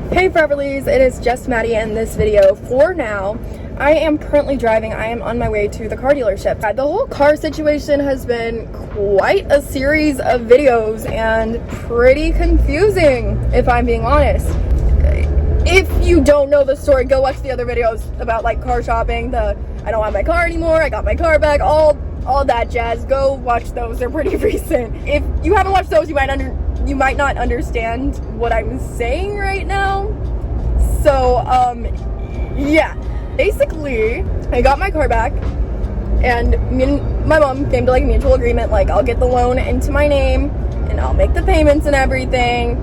Hey Foreverlies, it is just Maddie in this video. For now, I am currently driving. I am on my way to the car dealership. The whole car situation has been quite a series of videos and pretty confusing, if I'm being honest. If you don't know the story, go watch the other videos about like car shopping, I don't have my car anymore, I got my car back, all that jazz. Go watch those, they're pretty recent. If you haven't watched those, you might not understand what I'm saying right now. So, yeah. Basically, I got my car back, and me and my mom came to like a mutual agreement, like I'll get the loan into my name, and I'll make the payments and everything,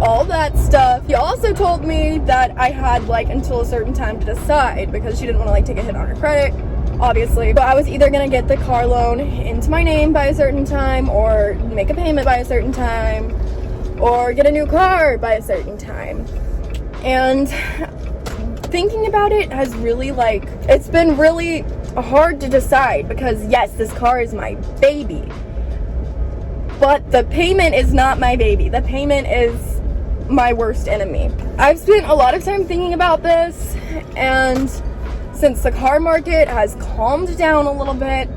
all that stuff. She also told me that I had like until a certain time to decide, because she didn't want to like take a hit on her credit, obviously. But I was either gonna get the car loan into my name by a certain time, or make a payment by a certain time, or get a new car by a certain time. And thinking about it has really it's been really hard to decide, because yes, this car is my baby, but the payment is not my baby. The payment is my worst enemy. I've spent a lot of time thinking about this, and since the car market has calmed down a little bit,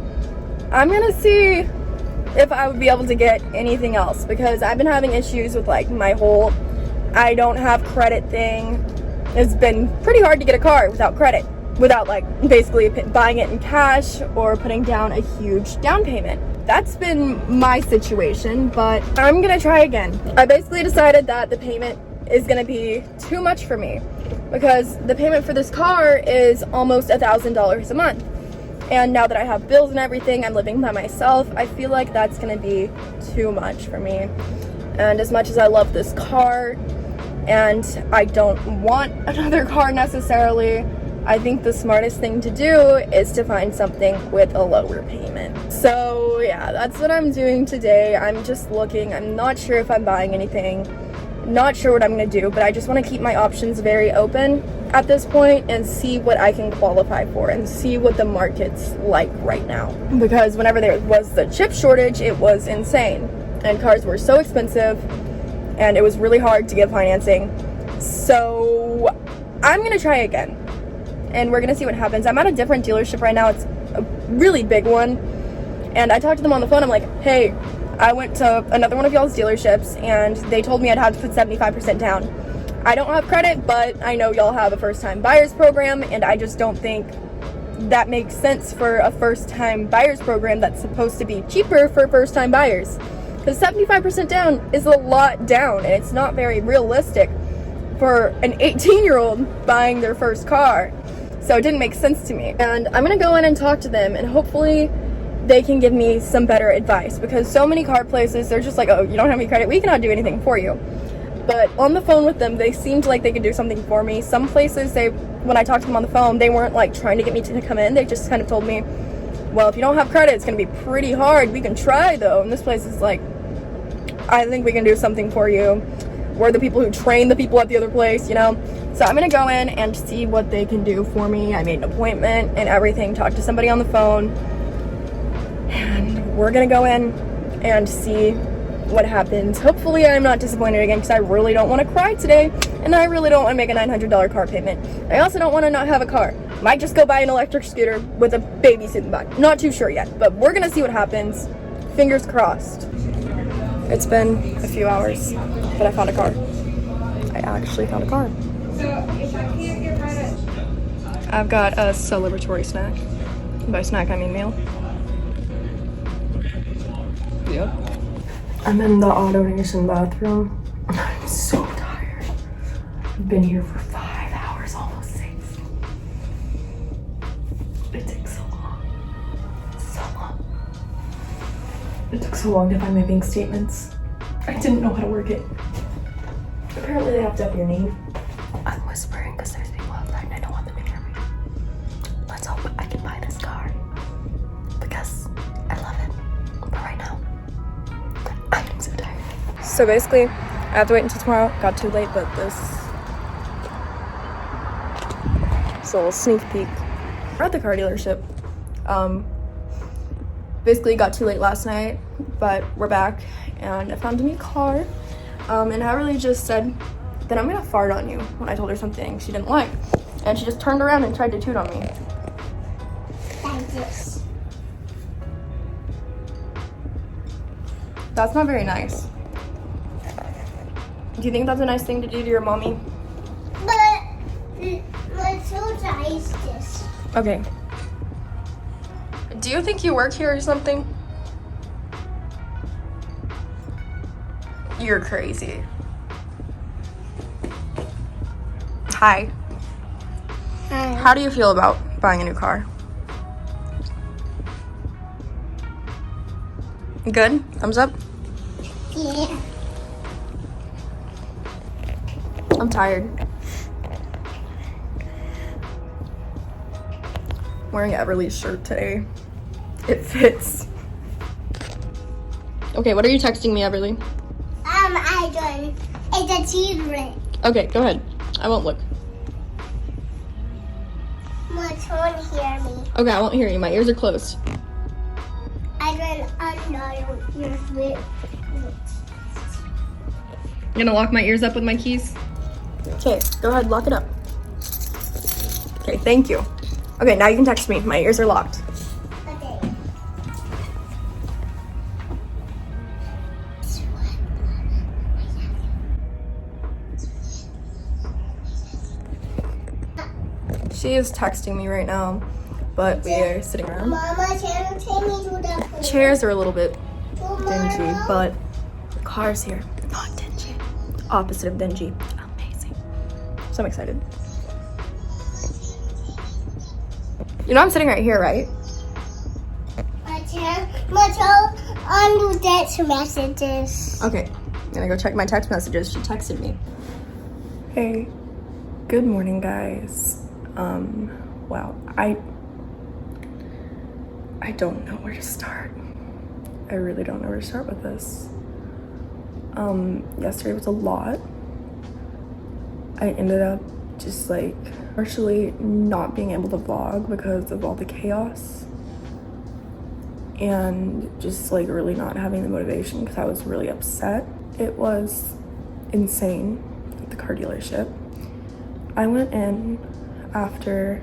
I'm gonna see if I would be able to get anything else, because I've been having issues with like my whole I don't have credit thing. It's been pretty hard to get a car without credit, without like basically buying it in cash or putting down a huge down payment. That's been my situation, but I'm gonna try again. I basically decided that the payment is gonna be too much for me, because the payment for this car is almost $1,000 a month. And now that I have bills and everything, I'm living by myself, I feel like that's gonna be too much for me. And as much as I love this car, and I don't want another car necessarily, I think the smartest thing to do is to find something with a lower payment. So yeah, that's what I'm doing today. I'm just looking. I'm not sure if I'm buying anything, not sure what I'm gonna do, but I just want to keep my options very open at this point and see what I can qualify for and see what the market's like right now. Because whenever there was the chip shortage, it was insane, and cars were so expensive, and it was really hard to get financing. So I'm gonna try again, and we're gonna see what happens. I'm at a different dealership right now. It's a really big one, and I talked to them on the phone. I'm like, hey, I went to another one of y'all's dealerships, and they told me I'd have to put 75% down. I don't have credit, but I know y'all have a first-time buyers program, and I just don't think that makes sense for a first-time buyers program that's supposed to be cheaper for first-time buyers. Because 75% down is a lot down, and it's not very realistic for an 18-year-old buying their first car. So it didn't make sense to me. And I'm gonna go in and talk to them, and hopefully they can give me some better advice, because so many car places, they're just like, oh, you don't have any credit, we cannot do anything for you. But on the phone with them, they seemed like they could do something for me. Some places, when I talked to them on the phone, they weren't like trying to get me to come in. They just kind of told me, well, if you don't have credit, it's gonna be pretty hard. We can try though. And this place is like, I think we can do something for you. We're the people who train the people at the other place, you know? So I'm gonna go in and see what they can do for me. I made an appointment and everything, talked to somebody on the phone, and we're gonna go in and see what happens. Hopefully I'm not disappointed again, because I really don't want to cry today, and I really don't want to make a $900 car payment. I also don't want to not have a car. Might just go buy an electric scooter with a baby seat in the back. Not too sure yet, but we're gonna see what happens. Fingers crossed. It's been a few hours, but I found a car. I actually found a car. I've got a celebratory snack. By snack, I mean meal. Yep. I'm in the auto nation bathroom. I'm so tired. I've been here for 5 hours, almost 6. It takes so long. So long. It took so long to find my bank statements. I didn't know how to work it. Apparently they have to up your name. I'm whispering because there's people outside and I don't want them to hear me. Let's hope I can buy this car, because I love it. But right now, I am so tired. So basically, I have to wait until tomorrow. Got too late, but this is a little sneak peek. We're at the car dealership. Basically got too late last night, but we're back, and I found a new car. And I really just said, then I'm gonna fart on you, when I told her something she didn't like. And she just turned around and tried to toot on me. Like this. That's not very nice. Do you think that's a nice thing to do to your mommy? But let's try this. Okay. Do you think you work here or something? You're crazy. Hi. Hi. How do you feel about buying a new car? Good? Thumbs up? Yeah. I'm tired. I'm wearing Everly's shirt today. It fits. Okay, what are you texting me, Everly? I don't. It's a children. Okay, go ahead. I won't look. What's on hear me? Okay, I won't hear you. My ears are closed. I don't know your foot. I'm gonna lock my ears up with my keys. Okay, go ahead, lock it up. Okay, thank you. Okay, now you can text me. My ears are locked. Okay. She is texting me right now, but we are sitting around. Mama, can you take me to the pool? Chairs are a little bit dingy, Tomorrow? but the car's here. Not dingy. Opposite of dingy. Amazing. So I'm excited. You know I'm sitting right here, right? On text messages. Okay, I'm gonna go check my text messages. She texted me. Hey, good morning, guys. Wow, I don't know where to start. I really don't know where to start with this. Yesterday was a lot. I ended up just like partially not being able to vlog because of all the chaos. And just like really not having the motivation because I was really upset. It was insane at the car dealership. I went in after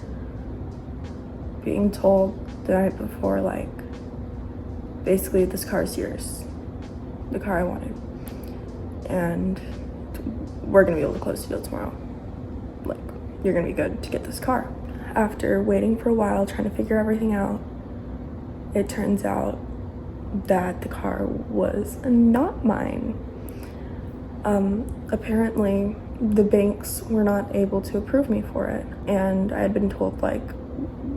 being told the night before, like, basically this car is yours, the car I wanted, and we're gonna be able to close the deal tomorrow. Like, you're gonna be good to get this car. After waiting for a while, trying to figure everything out, it turns out that the car was not mine. Apparently the banks were not able to approve me for it, and I had been told, like,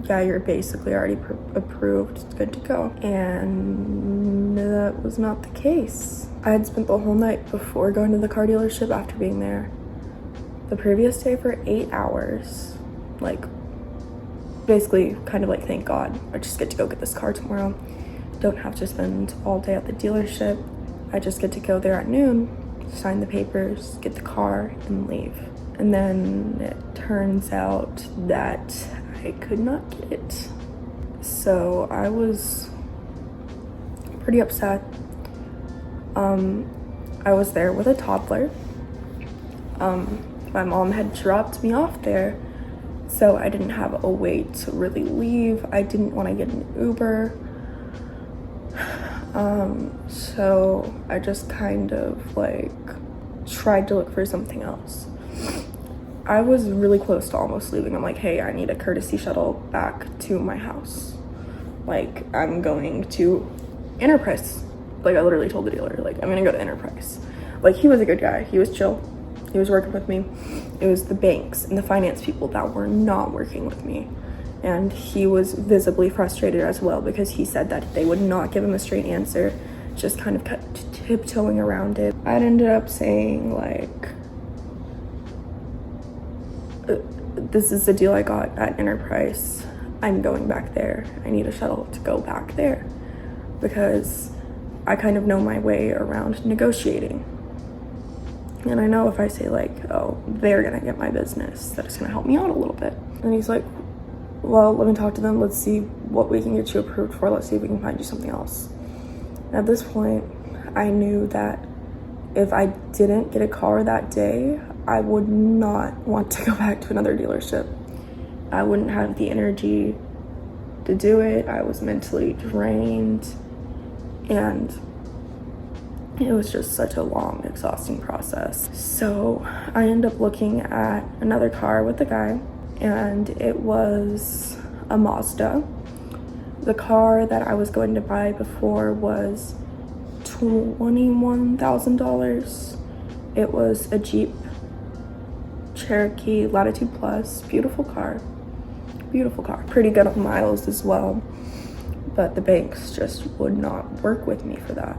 yeah, you're basically already approved, it's good to go, and that was not the case. I had spent the whole night before going to the car dealership after being there the previous day for 8 hours, like, basically kind of like, thank God, I just get to go get this car tomorrow. Don't have to spend all day at the dealership. I just get to go there at noon, sign the papers, get the car, and leave. And then it turns out that I could not get it. So I was pretty upset. I was there with a toddler. My mom had dropped me off there, so I didn't have a way to really leave. I didn't want to get an Uber. So I just kind of like tried to look for something else. I was really close to almost leaving. I'm like, hey, I need a courtesy shuttle back to my house. Like, I'm going to Enterprise. Like, I literally told the dealer, like, I'm gonna go to Enterprise. Like, he was a good guy. He was chill. He was working with me. It was the banks and the finance people that were not working with me. And he was visibly frustrated as well because he said that they would not give him a straight answer, just kind of kept tiptoeing around it. I'd ended up saying, like, this is the deal I got at Enterprise. I'm going back there. I need a shuttle to go back there because I kind of know my way around negotiating. And I know if I say, like, oh, they're gonna get my business, that it's gonna help me out a little bit. And he's like, well, let me talk to them. Let's see what we can get you approved for. Let's see if we can find you something else. At this point, I knew that if I didn't get a car that day, I would not want to go back to another dealership. I wouldn't have the energy to do it. I was mentally drained, and it was just such a long, exhausting process. So I ended up looking at another car with the guy, and it was a Mazda. The car that I was going to buy before was $21,000. It was a Jeep Cherokee Latitude Plus. Beautiful car. Pretty good on miles as well. But the banks just would not work with me for that.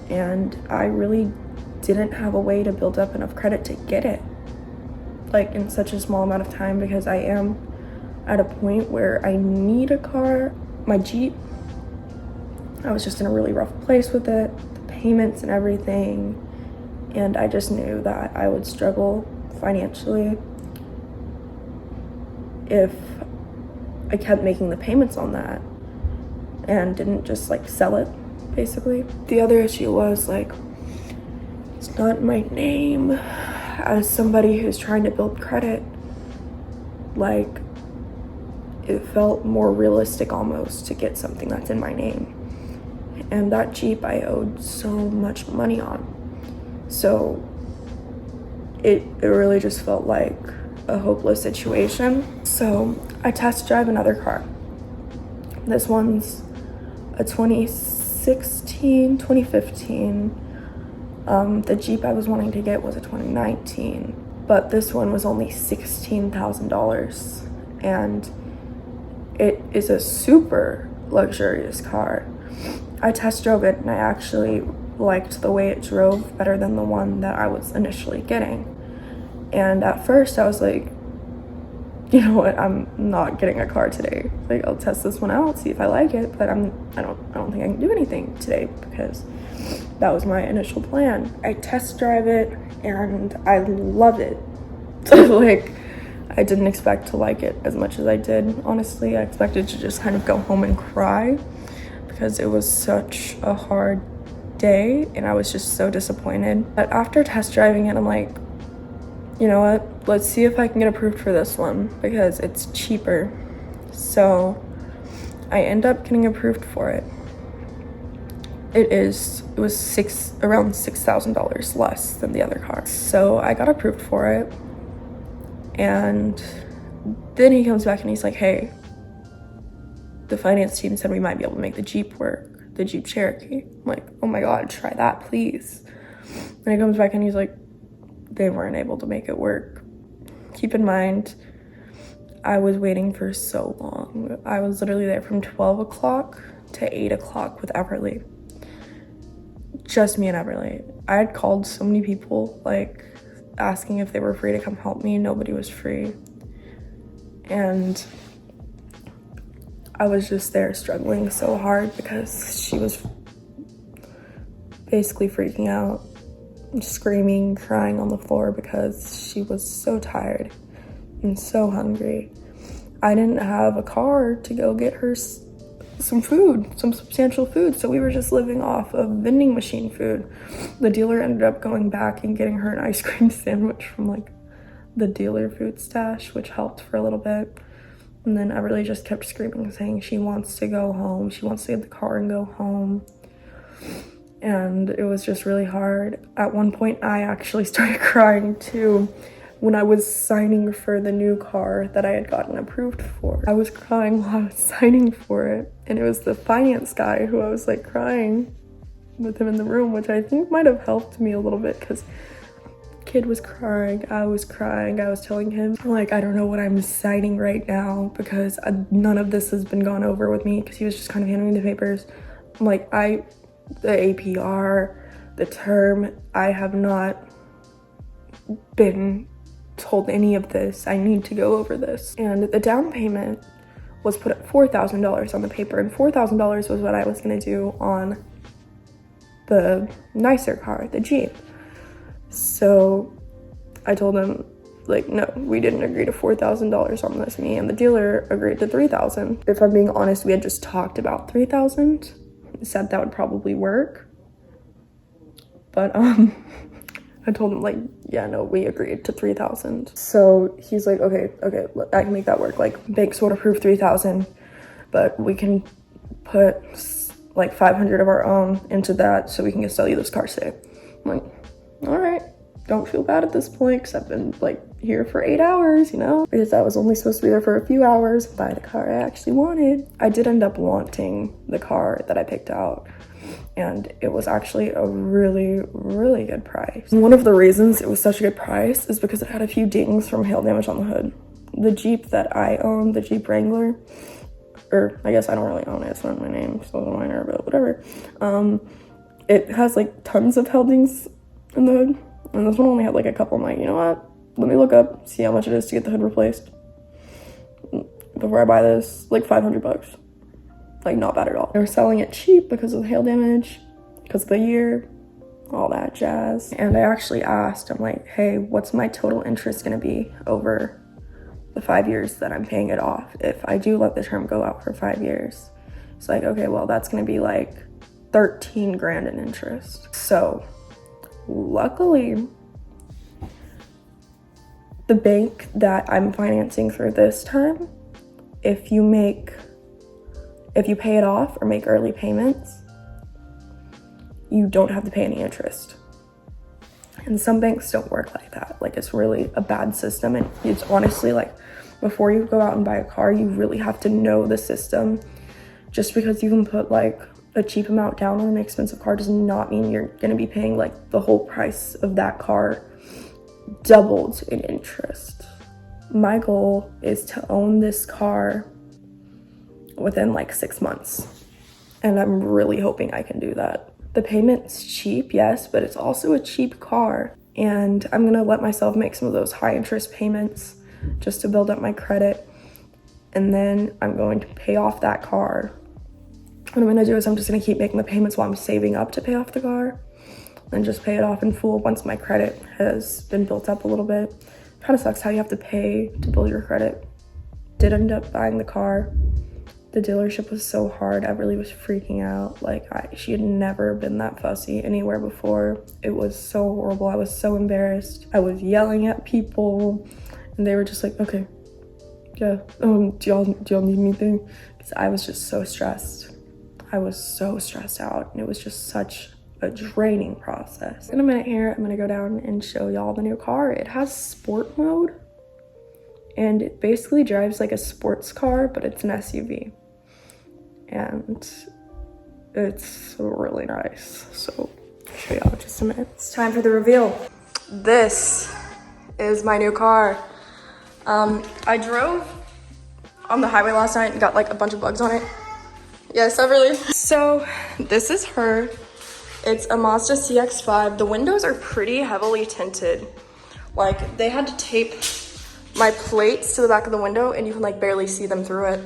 And I really didn't have a way to build up enough credit to get it, like, in such a small amount of time, because I am at a point where I need a car. My Jeep, I was just in a really rough place with it, the payments and everything, and I just knew that I would struggle financially if I kept making the payments on that and didn't just like sell it, basically. The other issue was, like, it's not in my name. As somebody who's trying to build credit, like, it felt more realistic almost to get something that's in my name. And that Jeep I owed so much money on. So it really just felt like a hopeless situation. So I test drive another car. This one's a 2015. The Jeep I was wanting to get was a 2019, but this one was only $16,000, and it is a super luxurious car. I test drove it, and I actually liked the way it drove better than the one that I was initially getting. And at first I was like, you know what, I'm not getting a car today. Like, I'll test this one out, see if I like it, but I don't think I can do anything today, because that was my initial plan. I test drive it and I love it. Like, I didn't expect to like it as much as I did, honestly. I expected to just kind of go home and cry, because it was such a hard day and I was just so disappointed. But after test driving it, I'm like, you know what, let's see if I can get approved for this one, because it's cheaper. So I end up getting approved for it. It was around $6,000 less than the other car. So I got approved for it, and then he comes back and he's like, hey, the finance team said we might be able to make the Jeep work, the Jeep Cherokee. I'm like, oh my God, try that, please. And he comes back and he's like, they weren't able to make it work. Keep in mind, I was waiting for so long. I was literally there from 12 o'clock to 8 o'clock with Everly. Just me and Everly. I had called so many people, like, asking if they were free to come help me. Nobody was free. And I was just there struggling so hard, because she was basically freaking out, screaming, crying on the floor, because she was so tired and so hungry. I didn't have a car to go get her some food, some substantial food, so we were just living off of vending machine food. The dealer ended up going back and getting her an ice cream sandwich from, like, the dealer food stash, which helped for a little bit. And then Everly just kept screaming, saying she wants to go home, she wants to get the car and go home. And it was just really hard. At one point, I actually started crying too, when I was signing for the new car that I had gotten approved for. I was crying while I was signing for it, and it was the finance guy who I was, like, crying with him in the room, which I think might have helped me a little bit, because kid was crying, I was crying. I was telling him, like, I don't know what I'm signing right now, because none of this has been gone over with me, because he was just kind of handing me the papers. I'm like, the APR, the term, I have not been told any of this. I need to go over this. And the down payment was put at $4,000 on the paper, and $4,000 was what I was going to do on the nicer car, the Jeep. So I told him, like, no, we didn't agree to $4,000 on this. Me and the dealer agreed to $3,000. If I'm being honest, we had just talked about $3,000, said that would probably work. But I told him like, yeah, no, we agreed to 3,000. So he's like, okay, I can make that work. Like, banks would approve 3,000, but we can put like 500 of our own into that so we can sell you this car today. I'm like, all right, don't feel bad at this point because I've been like here for 8 hours, you know, because I was only supposed to be there for a few hours, buy the car I actually wanted. I did end up wanting the car that I picked out, and it was actually a really, really good price. And one of the reasons it was such a good price is because it had a few dings from hail damage on the hood. The Jeep that I own, the Jeep Wrangler, or I guess I don't really own it, it's not my name, so it's a minor, but whatever. It has like tons of hail dings in the hood, and this one only had like a couple. I'm like, you know what? Let me look up, see how much it is to get the hood replaced before I buy this. Like $500. Like, not bad at all. They were selling it cheap because of the hail damage, because of the year, all that jazz. And I actually asked, I'm like, hey, what's my total interest gonna be over the 5 years that I'm paying it off if I do let the term go out for 5 years? It's like, okay, well, that's gonna be like 13 grand in interest. So luckily, the bank that I'm financing through this time, if you pay it off or make early payments, you don't have to pay any interest. And some banks don't work like that. Like, it's really a bad system. And it's honestly like, before you go out and buy a car, you really have to know the system. Just because you can put like a cheap amount down on an expensive car does not mean you're gonna be paying like the whole price of that car doubled in interest. My goal is to own this car within like 6 months, and I'm really hoping I can do that. The payment's cheap, yes, but it's also a cheap car, and I'm gonna let myself make some of those high interest payments just to build up my credit, and then I'm going to pay off that car. What I'm gonna do is I'm just gonna keep making the payments while I'm saving up to pay off the car, and just pay it off in full once my credit has been built up a little bit. Kind of sucks how you have to pay to build your credit. Did end up buying the car. The dealership was so hard. I really was freaking out. Like, she had never been that fussy anywhere before. It was so horrible. I was so embarrassed. I was yelling at people, and they were just like, okay, yeah, do y'all need anything? Because I was just so stressed. I was so stressed out, and it was just such a draining process. In a minute here, I'm gonna go down and show y'all the new car. It has sport mode, and it basically drives like a sports car, but it's an SUV. And it's really nice. So I'll show y'all in just a minute. It's time for the reveal. This is my new car. I drove on the highway last night and got like a bunch of bugs on it. Yes, Everly. So this is her. It's a Mazda CX-5. The windows are pretty heavily tinted. Like, they had to tape my plates to the back of the window and you can like barely see them through it.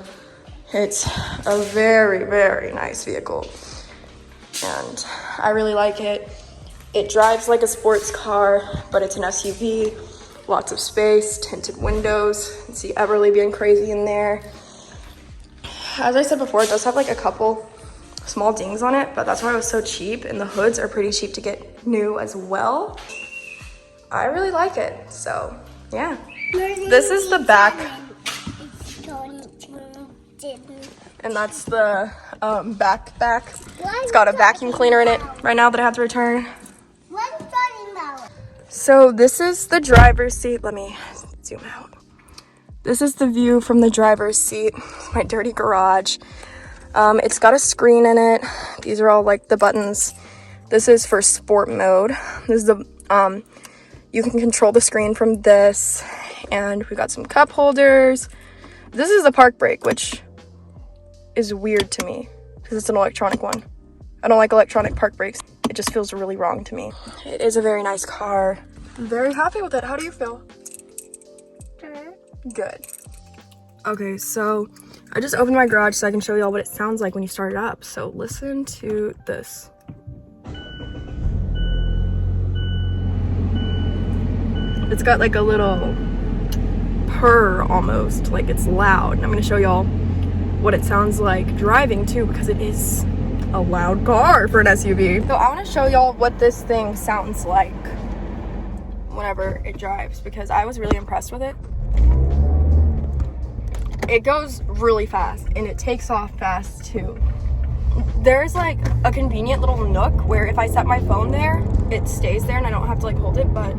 It's a very, very nice vehicle, and I really like it. It drives like a sports car, but it's an SUV, lots of space, tinted windows. You can see Everly being crazy in there. As I said before, it does have like a couple small dings on it, but that's why it was so cheap, and the hoods are pretty cheap to get new as well. I really like it, so yeah. This is the back. And that's the back. It's got a vacuum cleaner in it right now that I have to return. So this is the driver's seat. Let me zoom out. This is the view from the driver's seat. My dirty garage. It's got a screen in it. These are all like the buttons. This is for sport mode. This is the you can control the screen from this, and we got some cup holders. This is the park brake, which is weird to me because it's an electronic one. I don't like electronic park brakes. It just feels really wrong to me. It is a very nice car. I'm very happy with it. How do you feel? Good. Okay, so I just opened my garage so I can show y'all what it sounds like when you start it up. So listen to this. It's got like a little purr almost, like it's loud. And I'm gonna show y'all what it sounds like driving too, because it is a loud car for an SUV. So I want to show y'all what this thing sounds like whenever it drives because I was really impressed with it. It goes really fast and it takes off fast too. There's like a convenient little nook where if I set my phone there, it stays there and I don't have to like hold it, but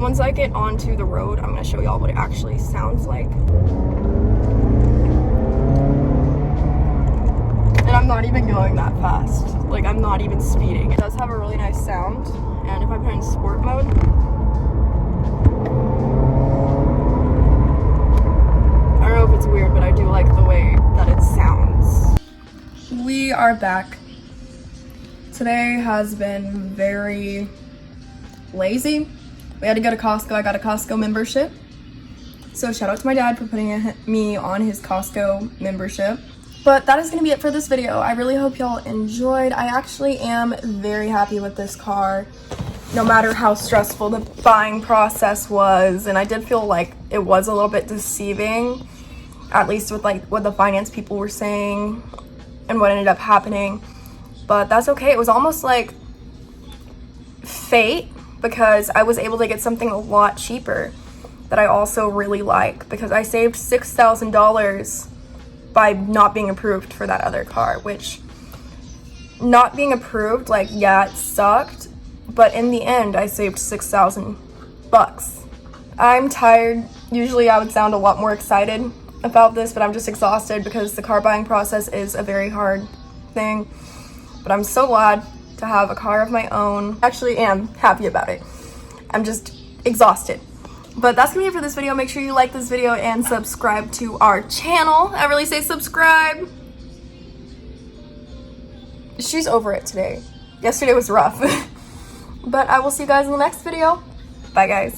once I get onto the road, I'm gonna show y'all what it actually sounds like. And I'm not even going that fast. Like, I'm not even speeding. It does have a really nice sound, and if I put it in sport mode, I don't know if it's weird, but I do like the way that it sounds. We are back. Today has been very lazy. We had to go to Costco. I got a Costco membership. So shout out to my dad for putting me on his Costco membership. But that is going to be it for this video. I really hope y'all enjoyed. I actually am very happy with this car, no matter how stressful the buying process was. And I did feel like it was a little bit deceiving, at least with like what the finance people were saying and what ended up happening. But that's okay. It was almost like fate because I was able to get something a lot cheaper that I also really like because I saved $6,000 by not being approved for that other car, which not being approved, like, yeah, it sucked, but in the end, I saved $6,000. I'm tired. Usually I would sound a lot more excited about this, but I'm just exhausted because the car buying process is a very hard thing. But I'm so glad to have a car of my own. Actually am happy about it. I'm just exhausted. But that's gonna be it for this video. Make sure you like this video and subscribe to our channel. I really say subscribe. She's over it today. Yesterday was rough. But I will see you guys in the next video. Bye, guys.